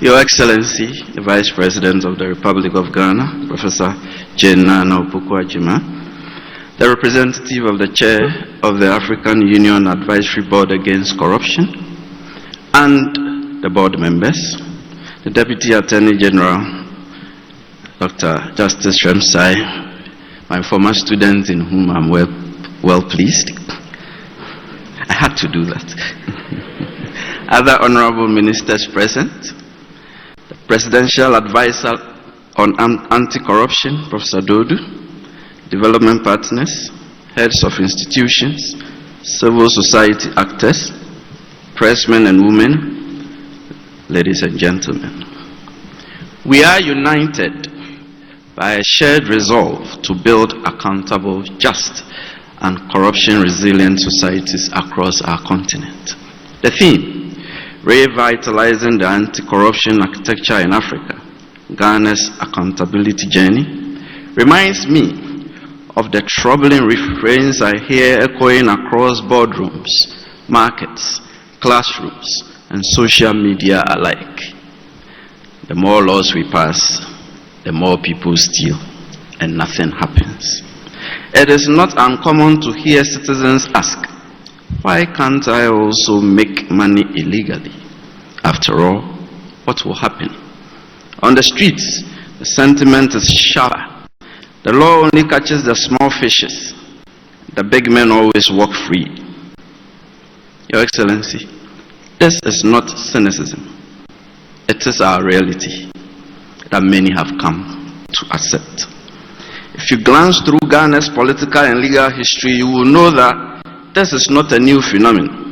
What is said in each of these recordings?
Your Excellency, the Vice President of the Republic of Ghana, Professor Jane Nana Opoku-Agyeman, the representative of the Chair of the African Union Advisory Board Against Corruption, and the board members, the Deputy Attorney General, Dr. Justice Remsai, my former student in whom I'm well pleased. I had to do that. Other honorable ministers present, the Presidential Advisor on Anti-Corruption, Professor Dodu, development partners, heads of institutions, civil society actors, pressmen and women, ladies and gentlemen. We are united by a shared resolve to build accountable, just, and corruption-resilient societies across our continent. The theme, Revitalizing the Anti-Corruption Architecture in Africa, Ghana's Accountability Journey, reminds me of the troubling refrains I hear echoing across boardrooms, markets, classrooms, and social media alike. The more laws we pass, the more people steal, and nothing happens. It is not uncommon to hear citizens ask, why can't I also make money illegally? After all, what will happen? On the streets, the sentiment is sharper. The law only catches the small fishes. The big men always walk free. Your Excellency, this is not cynicism. It is our reality that many have come to accept. If you glance through Ghana's political and legal history, you will know that this is not a new phenomenon.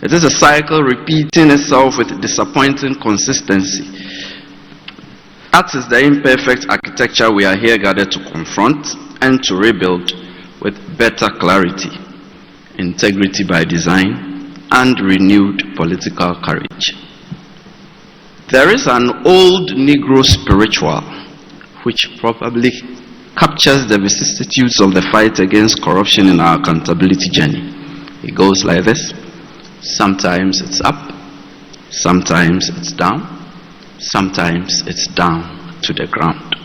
It is a cycle repeating itself with disappointing consistency. That is the imperfect architecture we are here gathered to confront and to rebuild with better clarity, integrity by design, and renewed political courage. There is an old Negro spiritual which probably captures the vicissitudes of the fight against corruption in our accountability journey. It goes like this. Sometimes it's up, sometimes it's down, sometimes it's down to the ground.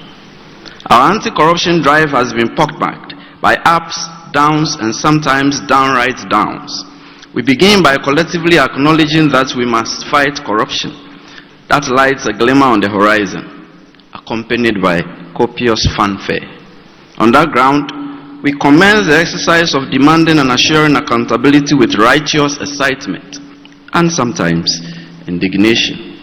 Our anti-corruption drive has been pockmarked by ups, downs, and sometimes downright downs. We begin by collectively acknowledging that we must fight corruption. That lights a glimmer on the horizon, accompanied by copious fanfare. On that ground, we commence the exercise of demanding and assuring accountability with righteous excitement and sometimes indignation.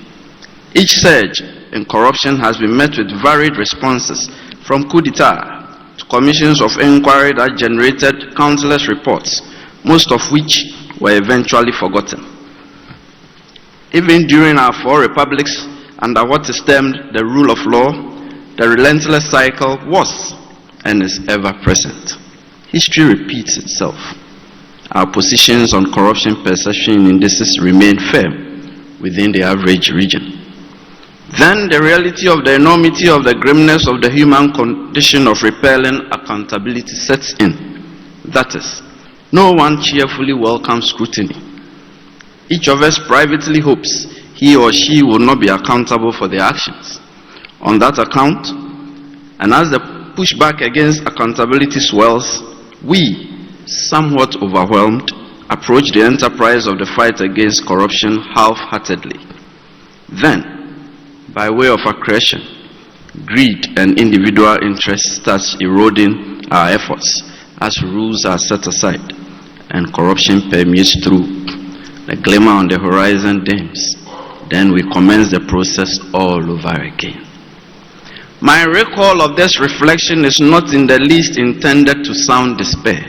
Each surge in corruption has been met with varied responses, from coup d'etat to commissions of inquiry that generated countless reports, most of which were eventually forgotten. Even during our 4 republics, under what is termed the rule of law, the relentless cycle was and is ever present. History repeats itself. Our positions on corruption perception indices remain firm within the average region. Then the reality of the enormity of the grimness of the human condition of repelling accountability sets in. That is, no one cheerfully welcomes scrutiny. Each of us privately hopes he or she will not be accountable for their actions. On that account, and as the pushback against accountability swells, we, somewhat overwhelmed, approach the enterprise of the fight against corruption half-heartedly. Then, by way of aggression, greed and individual interest starts eroding our efforts as rules are set aside and corruption permeates through. The glimmer on the horizon dims. Then we commence the process all over again. My recall of this reflection is not in the least intended to sound despair.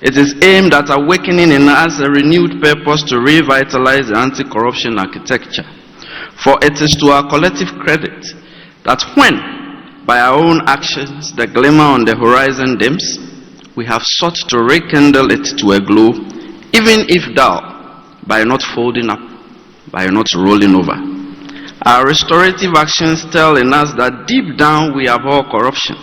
It is aimed at awakening in us a renewed purpose to revitalize the anti-corruption architecture. For it is to our collective credit that when, by our own actions, the glimmer on the horizon dims, we have sought to rekindle it to a glow, even if dull, by not folding up, by not rolling over. Our restorative actions tell in us that deep down we abhor corruption,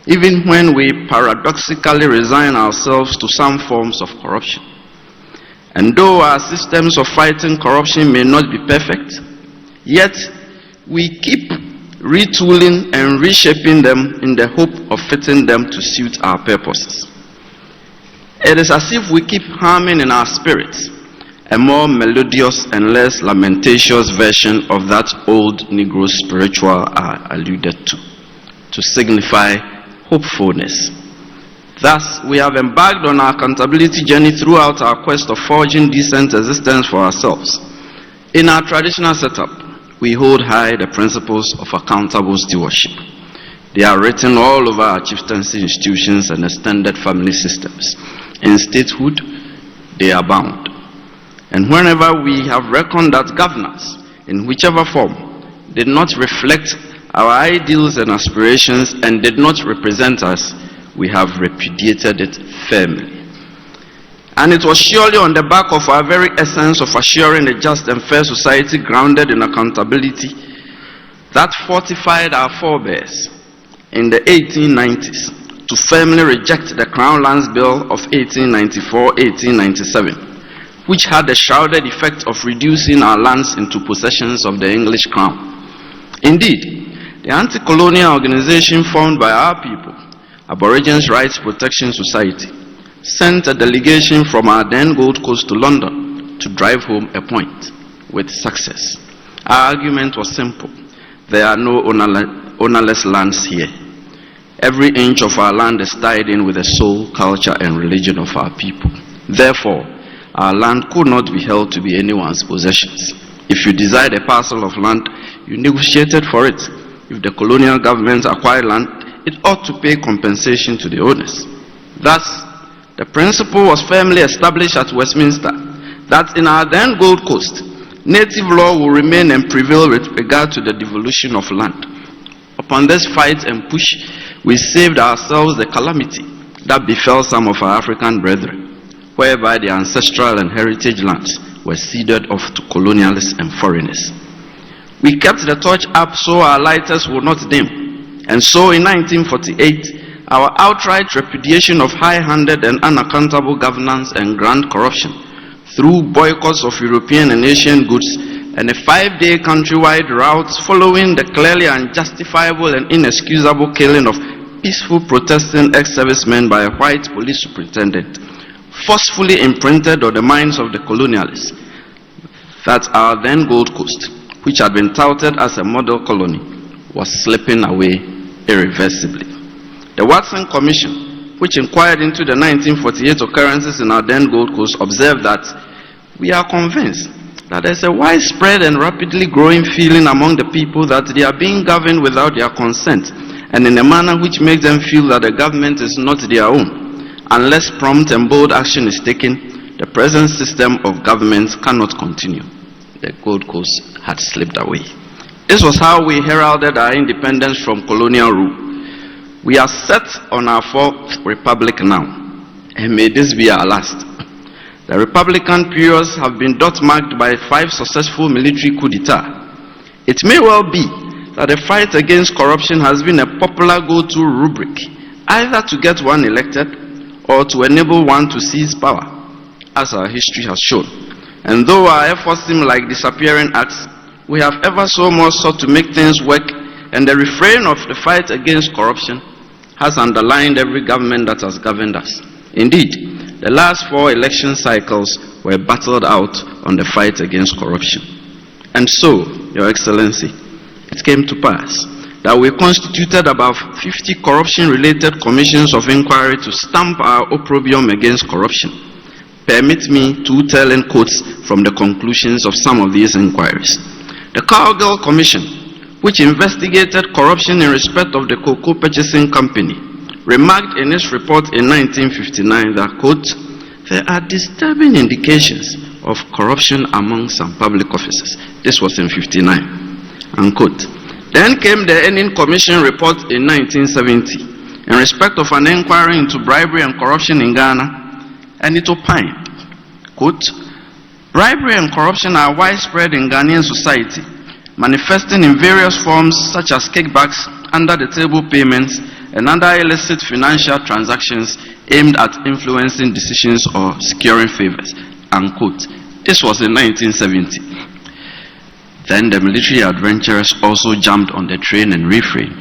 even when we paradoxically resign ourselves to some forms of corruption. And though our systems of fighting corruption may not be perfect, Yet, we keep retooling and reshaping them in the hope of fitting them to suit our purposes. It is as if we keep harming in our spirits a more melodious and less lamentatious version of that old Negro spiritual I alluded to signify hopefulness. Thus, we have embarked on our accountability journey throughout our quest of forging decent existence for ourselves. In our traditional setup, we hold high the principles of accountable stewardship. They are written all over our chieftaincy institutions and extended family systems. In statehood, they abound. And whenever we have reckoned that governance, in whichever form, did not reflect our ideals and aspirations and did not represent us, we have repudiated it firmly. And it was surely on the back of our very essence of assuring a just and fair society grounded in accountability that fortified our forebears in the 1890s to firmly reject the Crown Lands Bill of 1894-1897, which had the shrouded effect of reducing our lands into possessions of the English Crown. Indeed, the anti-colonial organization formed by our people, Aborigines Rights Protection Society, sent a delegation from our then Gold Coast to London to drive home a point with success. Our argument was simple. There are no ownerless lands here. Every inch of our land is tied in with the soul, culture, and religion of our people. Therefore, our land could not be held to be anyone's possessions. If you desired a parcel of land, you negotiated for it. If the colonial government acquired land, it ought to pay compensation to the owners. Thus, the principle was firmly established at Westminster that in our then Gold Coast, native law will remain and prevail with regard to the devolution of land. Upon this fight and push, we saved ourselves the calamity that befell some of our African brethren, whereby the ancestral and heritage lands were ceded off to colonialists and foreigners. We kept the torch up so our lighters would not dim, and so in 1948, our outright repudiation of high-handed and unaccountable governance and grand corruption through boycotts of European and Asian goods and a 5-day countrywide rout following the clearly unjustifiable and inexcusable killing of peaceful protesting ex-servicemen by a white police superintendent, forcefully imprinted on the minds of the colonialists that our then Gold Coast, which had been touted as a model colony, was slipping away irreversibly. The Watson Commission, which inquired into the 1948 occurrences in our then Gold Coast, observed that we are convinced that there's a widespread and rapidly growing feeling among the people that they are being governed without their consent and in a manner which makes them feel that the government is not their own. Unless prompt and bold action is taken, the present system of government cannot continue. The Gold Coast had slipped away. This was how we heralded our independence from colonial rule. We are set on our 4th republic now, and may this be our last. The republican periods have been dot-marked by 5 successful military coup d'etat. It may well be that the fight against corruption has been a popular go-to rubric, either to get one elected or to enable one to seize power, as our history has shown. And though our efforts seem like disappearing acts, we have ever so much sought to make things work, and the refrain of the fight against corruption has underlined every government that has governed us. Indeed, the last 4 election cycles were battled out on the fight against corruption. And so, Your Excellency, it came to pass that we constituted about 50 corruption-related commissions of inquiry to stamp our opprobrium against corruption. Permit me to tell in quotes from the conclusions of some of these inquiries. The Cowgirl Commission, which investigated corruption in respect of the Cocoa Purchasing Company, remarked in its report in 1959 that, quote, there are disturbing indications of corruption among some public officers. This was in 59, unquote. Then came the Earning Commission report in 1970 in respect of an inquiry into bribery and corruption in Ghana, and it opined, quote, bribery and corruption are widespread in Ghanaian society, manifesting in various forms such as kickbacks, under-the-table payments, and other illicit financial transactions aimed at influencing decisions or securing favors, unquote. This was in 1970. Then the military adventurers also jumped on the train and refrained.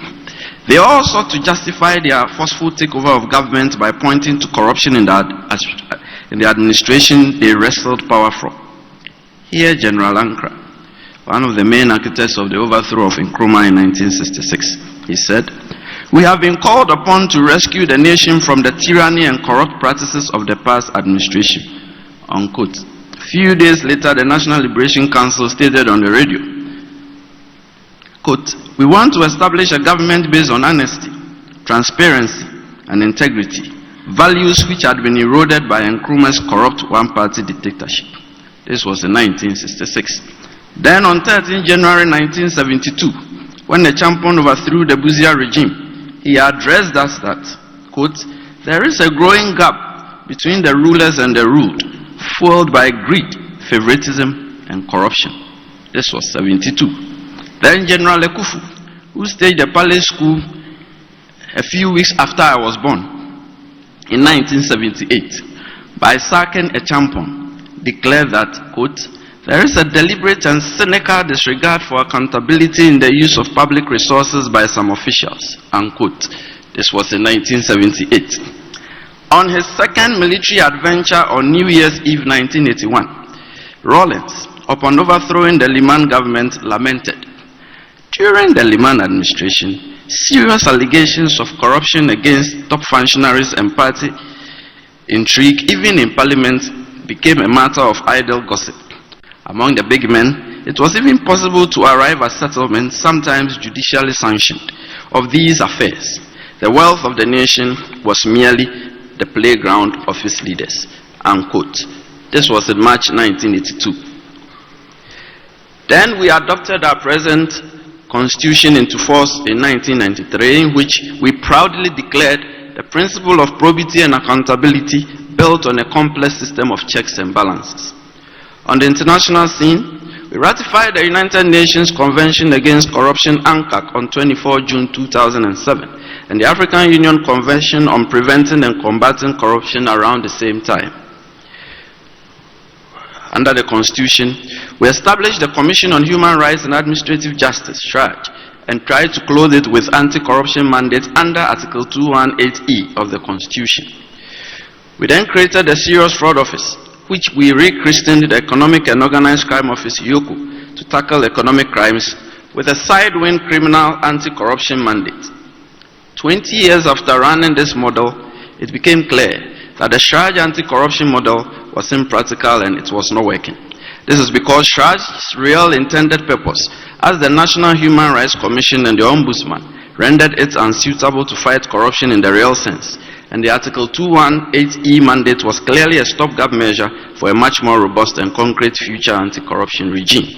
They all sought to justify their forceful takeover of government by pointing to corruption in the administration they wrestled power from. Here, General Ankara, one of the main architects of the overthrow of Nkrumah in 1966, he said, "We have been called upon to rescue the nation from the tyranny and corrupt practices of the past administration." Unquote. A few days later, the National Liberation Council stated on the radio, quote, "We want to establish a government based on honesty, transparency, and integrity, values which had been eroded by Nkrumah's corrupt one-party dictatorship." This was in 1966. Then on 13 January 1972, when the champion overthrew the Buzia regime, he addressed us that, quote, "There is a growing gap between the rulers and the ruled, fueled by greed, favoritism, and corruption." This was 72. Then General Ekufu, who staged the palace coup a few weeks after I was born, in 1978, by sacking a champion, declared that, quote, "There is a deliberate and cynical disregard for accountability in the use of public resources by some officials," unquote. This was in 1978. On his second military adventure on New Year's Eve 1981, Rawlins, upon overthrowing the Liman government, lamented, "During the Liman administration, serious allegations of corruption against top functionaries and party intrigue, even in parliament, became a matter of idle gossip. Among the big men, it was even possible to arrive at settlements, sometimes judicially sanctioned, of these affairs. The wealth of the nation was merely the playground of its leaders," unquote. This was in March 1982. Then we adopted our present constitution into force in 1993, in which we proudly declared the principle of probity and accountability built on a complex system of checks and balances. On the international scene, we ratified the United Nations Convention Against Corruption, ANCAC, on 24 June 2007, and the African Union Convention on Preventing and Combating Corruption around the same time. Under the Constitution, we established the Commission on Human Rights and Administrative Justice, SHRAJ, and tried to clothe it with anti-corruption mandates under Article 218E of the Constitution. We then created the Serious Fraud Office, which we rechristened the Economic and Organized Crime Office, YOCO, to tackle economic crimes with a sidewind criminal anti-corruption mandate. 20 years after running this model, it became clear that the SHRAJ anti-corruption model was impractical and it was not working. This is because SHRAJ's real intended purpose, as the National Human Rights Commission and the Ombudsman, rendered it unsuitable to fight corruption in the real sense, and the Article 218E mandate was clearly a stopgap measure for a much more robust and concrete future anti-corruption regime.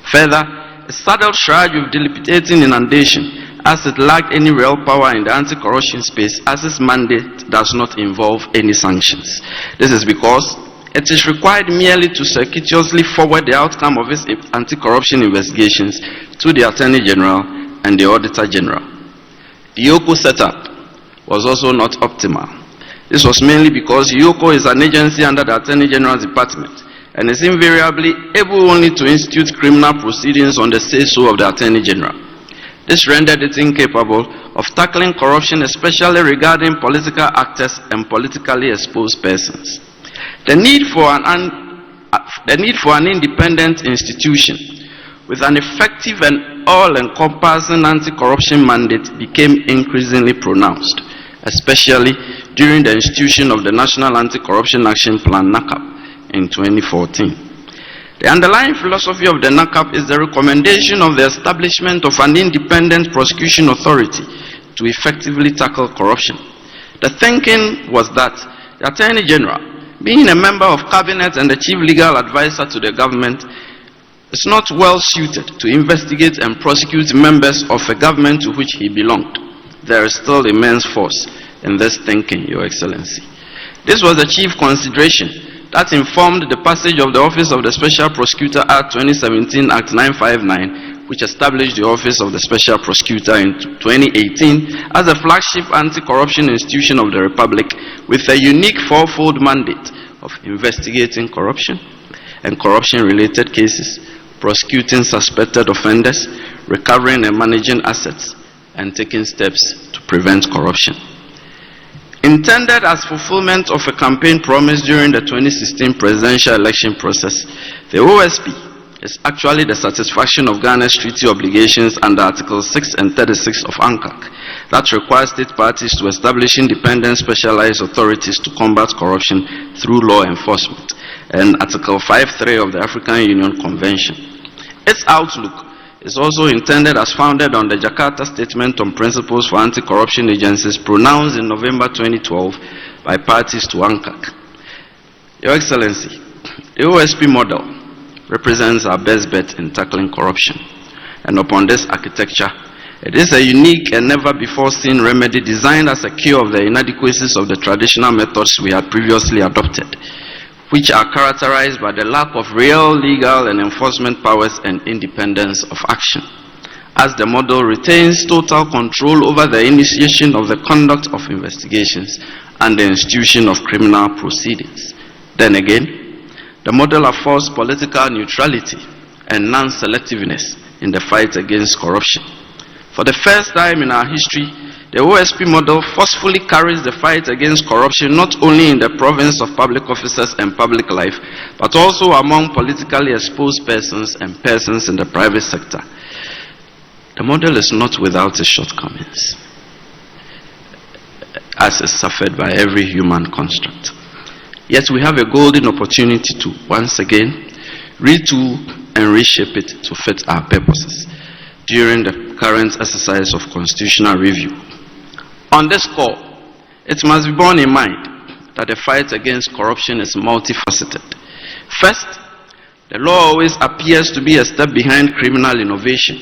Further, it saddled SHRAJ with dilapidating inundation, as it lacked any real power in the anti-corruption space, as its mandate does not involve any sanctions. This is because it is required merely to circuitously forward the outcome of its anti-corruption investigations to the Attorney General and the Auditor General. The YOCO setup was also not optimal. This was mainly because YOCO is an agency under the Attorney General's department and is invariably able only to institute criminal proceedings on the say-so of the Attorney General. This rendered it incapable of tackling corruption, especially regarding political actors and politically exposed persons. The need for an independent institution with an effective and all-encompassing anti-corruption mandate became increasingly pronounced, especially during the institution of the National Anti-Corruption Action Plan, NACAP, in 2014. The underlying philosophy of the NACAP is the recommendation of the establishment of an independent prosecution authority to effectively tackle corruption. The thinking was that the Attorney General, being a member of Cabinet and the Chief Legal Advisor to the government, is not well suited to investigate and prosecute members of a government to which he belonged. There is still immense force in this thinking, Your Excellency. This was the chief consideration that informed the passage of the Office of the Special Prosecutor Act 2017 Act 959, which established the Office of the Special Prosecutor in 2018 as a flagship anti-corruption institution of the Republic with a unique fourfold mandate of investigating corruption and corruption-related cases, prosecuting suspected offenders, recovering and managing assets, and taking steps to prevent corruption. Intended as fulfillment of a campaign promise during the 2016 presidential election process, the OSP is actually the satisfaction of Ghana's treaty obligations under Articles 6 and 36 of ANCAC that require state parties to establish independent specialized authorities to combat corruption through law enforcement, and Article 5.3 of the African Union Convention. Its outlook is also intended as founded on the Jakarta Statement on Principles for Anti-Corruption Agencies pronounced in November 2012 by parties to ANCAC. Your Excellency, the OSP model represents our best bet in tackling corruption. And upon this architecture, it is a unique and never before seen remedy designed as a cure of the inadequacies of the traditional methods we had previously adopted, which are characterized by the lack of real legal and enforcement powers and independence of action, as the model retains total control over the initiation of the conduct of investigations and the institution of criminal proceedings. Then again, the model affords political neutrality and non-selectiveness in the fight against corruption. For the first time in our history, the OSP model forcefully carries the fight against corruption not only in the province of public officers and public life, but also among politically exposed persons and persons in the private sector. The model is not without its shortcomings, as is suffered by every human construct. Yet we have a golden opportunity to, once again, retool and reshape it to fit our purposes during the current exercise of constitutional review. On this score, it must be borne in mind that the fight against corruption is multifaceted. First, the law always appears to be a step behind criminal innovation,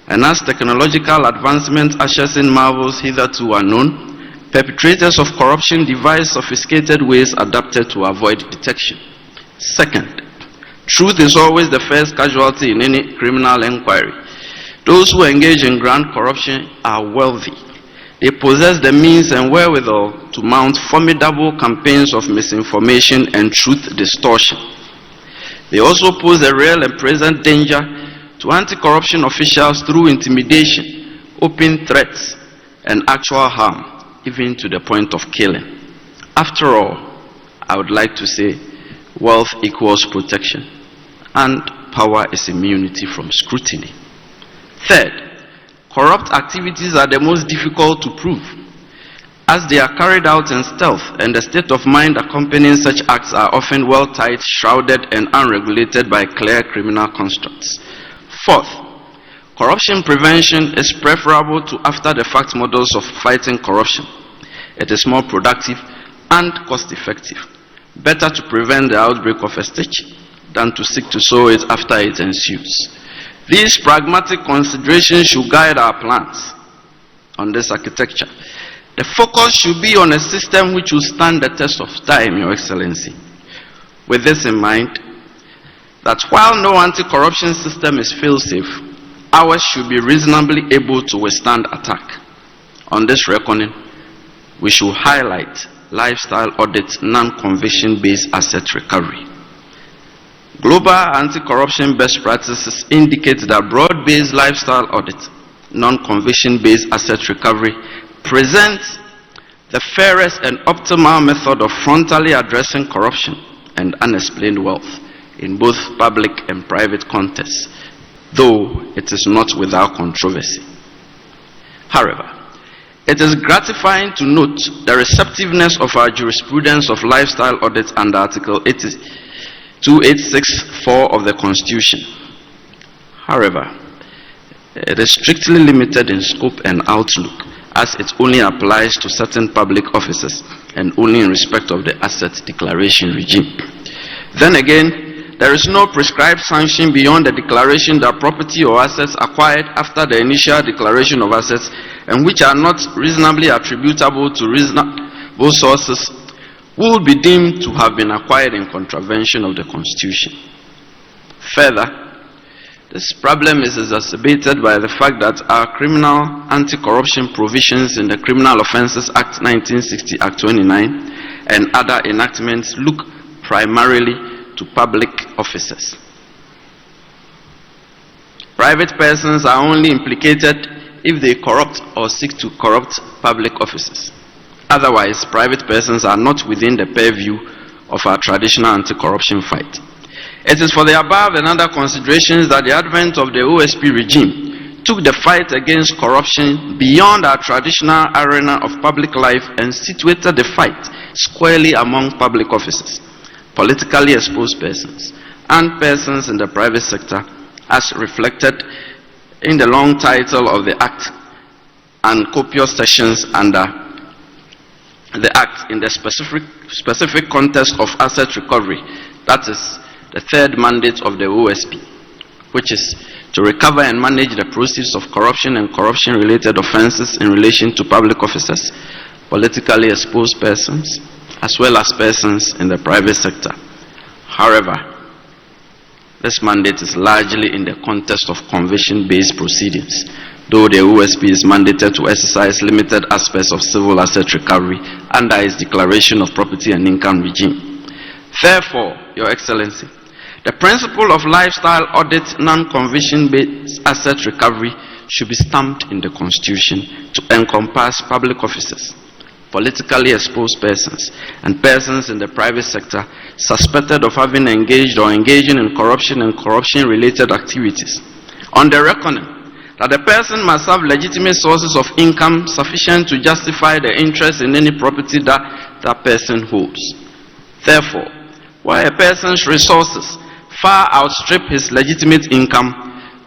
and as technological advancement ushers in marvels hitherto unknown, perpetrators of corruption devise sophisticated ways adapted to avoid detection. Second, truth is always the first casualty in any criminal inquiry. Those who engage in grand corruption are wealthy. They possess the means and wherewithal to mount formidable campaigns of misinformation and truth distortion. They also pose a real and present danger to anti-corruption officials through intimidation, open threats, and actual harm, even to the point of killing. After all, I would like to say, wealth equals protection, and power is immunity from scrutiny. Third, corrupt activities are the most difficult to prove, as they are carried out in stealth, and the state of mind accompanying such acts are often well tied, shrouded, and unregulated by clear criminal constructs. Fourth, corruption prevention is preferable to after-the-fact models of fighting corruption. It is more productive and cost-effective. Better to prevent the outbreak of a stitch than to seek to sow it after it ensues. These pragmatic considerations should guide our plans on this architecture. The focus should be on a system which will stand the test of time, Your Excellency. With this in mind, that while no anti-corruption system is fail-safe, ours should be reasonably able to withstand attack. On this reckoning, we should highlight lifestyle audit non-conviction-based asset recovery. Global anti-corruption best practices indicate that broad-based lifestyle audit, non-conviction-based asset recovery, presents the fairest and optimal method of frontally addressing corruption and unexplained wealth in both public and private contexts, though it is not without controversy. However, it is gratifying to note the receptiveness of our jurisprudence of lifestyle audits under Article 2864 of the Constitution. However, it is strictly limited in scope and outlook, as it only applies to certain public officers and only in respect of the asset declaration regime. Then again, there is no prescribed sanction beyond the declaration that property or assets acquired after the initial declaration of assets and which are not reasonably attributable to reasonable sources will be deemed to have been acquired in contravention of the Constitution. Further, this problem is exacerbated by the fact that our criminal anti-corruption provisions in the Criminal Offences Act 1960, Act 29, and other enactments look primarily to public officers. private persons are only implicated if they corrupt or seek to corrupt public offices. Otherwise, private persons are not within the purview of our traditional anti-corruption fight. It is for the above and other considerations that the advent of the OSP regime took the fight against corruption beyond our traditional arena of public life and situated the fight squarely among public officers, politically exposed persons, and persons in the private sector, as reflected in the long title of the Act and copious sections under the Act in the specific context of asset recovery. That is the third mandate of the OSP, which is to recover and manage the proceeds of corruption and corruption-related offenses in relation to public officers, politically exposed persons, as well as persons in the private sector. However, this mandate is largely in the context of conviction-based proceedings, though the OSP is mandated to exercise limited aspects of civil asset recovery under its declaration of property and income regime. Therefore, Your Excellency, the principle of lifestyle audit non-conviction-based asset recovery should be stamped in the Constitution to encompass public officers, politically exposed persons, and persons in the private sector suspected of having engaged or engaging in corruption and corruption-related activities, on the reckoning that the person must have legitimate sources of income sufficient to justify the interest in any property that that person holds. Therefore, where a person's resources far outstrip his legitimate income,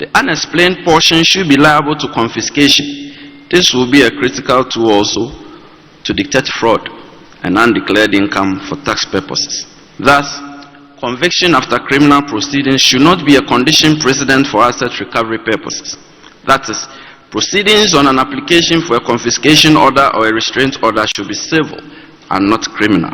the unexplained portion should be liable to confiscation. This will be a critical tool also to detect fraud and undeclared income for tax purposes. Thus, conviction after criminal proceedings should not be a condition precedent for asset recovery purposes. That is, proceedings on an application for a confiscation order or a restraint order should be civil and not criminal.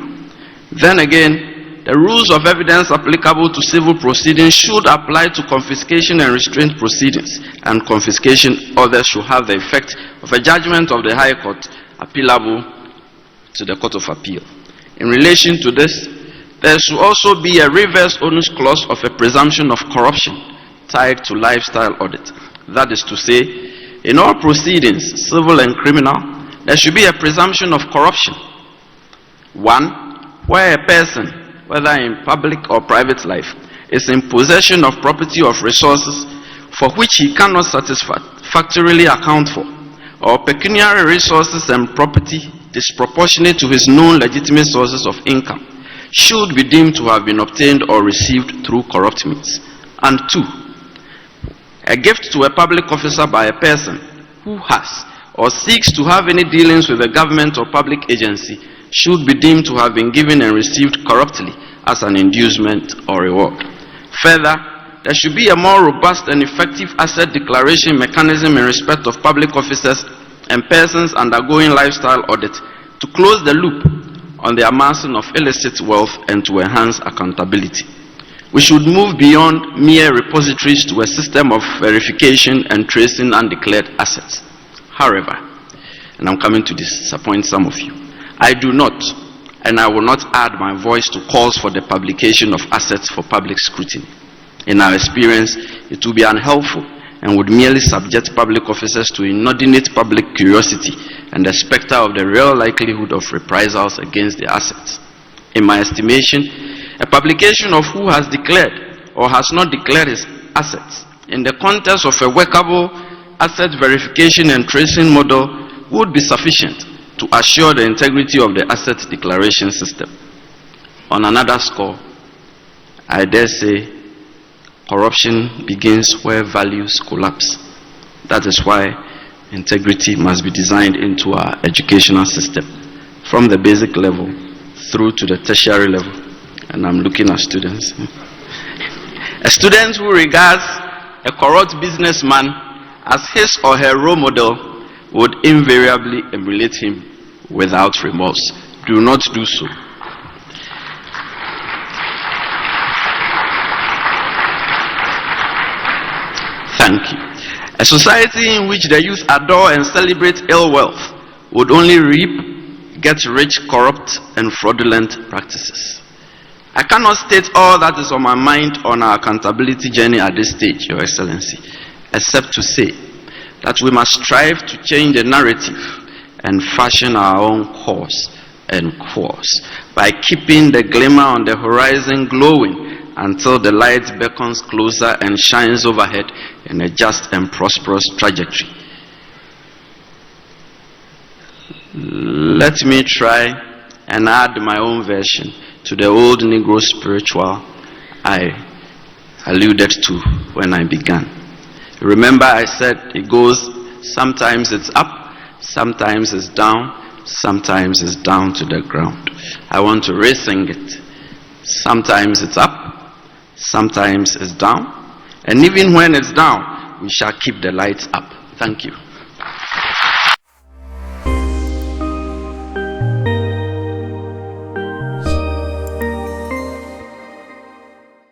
Then again, the rules of evidence applicable to civil proceedings should apply to confiscation and restraint proceedings, and confiscation orders should have the effect of a judgment of the High Court appealable to the Court of Appeal. In relation to this, there should also be a reverse onus clause of a presumption of corruption tied to lifestyle audit. That is to say, in all proceedings, civil and criminal, there should be a presumption of corruption. One, where a person, whether in public or private life, is in possession of property or resources for which he cannot satisfactorily account for, or pecuniary resources and property disproportionate to his known legitimate sources of income, should be deemed to have been obtained or received through corrupt means. And two, a gift to a public officer by a person who has or seeks to have any dealings with a government or public agency should be deemed to have been given and received corruptly as an inducement or reward. Further, there should be a more robust and effective asset declaration mechanism in respect of public officers and persons undergoing lifestyle audit to close the loop on the amassing of illicit wealth and to enhance accountability. We should move beyond mere repositories to a system of verification and tracing undeclared assets. However, and I'm coming to disappoint some of you, I do not, and I will not add my voice to calls for the publication of assets for public scrutiny. In our experience, it will be unhelpful and would merely subject public officers to inordinate public curiosity and the specter of the real likelihood of reprisals against their assets. In my estimation, a publication of who has declared or has not declared his assets in the context of a workable asset verification and tracing model would be sufficient to assure the integrity of the asset declaration system. On another score, I dare say corruption begins where values collapse. That is why integrity must be designed into our educational system, from the basic level through to the tertiary level. And I'm looking at students. A student who regards a corrupt businessman as his or her role model would invariably emulate him without remorse. Do not do so. Thank you. A society in which the youth adore and celebrate ill wealth would only reap get-rich, corrupt, and fraudulent practices. I cannot state all that is on my mind on our accountability journey at this stage, Your Excellency, except to say that we must strive to change the narrative and fashion our own course and course by keeping the glimmer on the horizon glowing until the light beckons closer and shines overhead in a just and prosperous trajectory. Let me try and add my own version to the old Negro spiritual I alluded to when I began. Remember, I said it goes, sometimes it's up, sometimes it's down, sometimes it's down to the ground. I want to re-sing it. Sometimes it's up, sometimes it's down, and even when it's down, we shall keep the lights up. Thank you.